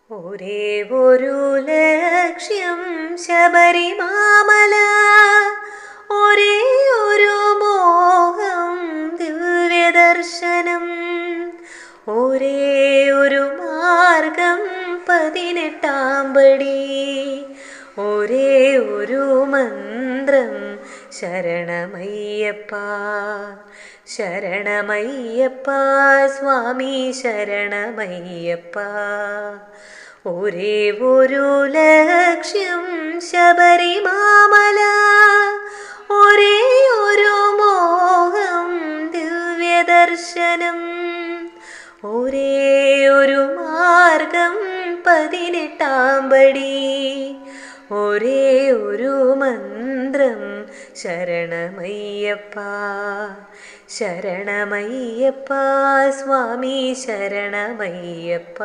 ഒരേ ഒരു ലക്ഷ്യം ശബരിമാമല, ഒരേ ഒരു മോഹം ദിവ്യദർശനം, ഒരേ ഒരു മാർഗം 18-ാം പടി, ഒരേ ഒരു മന്ത്രം ശരണമയ്യപ്പ ശരണമയ്യപ്പ സ്വാമി ശരണമയ്യപ്പ. ഒരേ ഒരു ലക്ഷ്യം ശബരിമാമല, ഒരേ ഒരു മോഹം ദിവ്യദർശനം, ഒരേ ഒരു മാർഗം 18-ാം പടി, ഒരേ ഒരു മന്ത്രം ശരണമയ്യപ്പ ശരണമയ്യപ്പ സ്വാമി ശരണമയ്യപ്പ.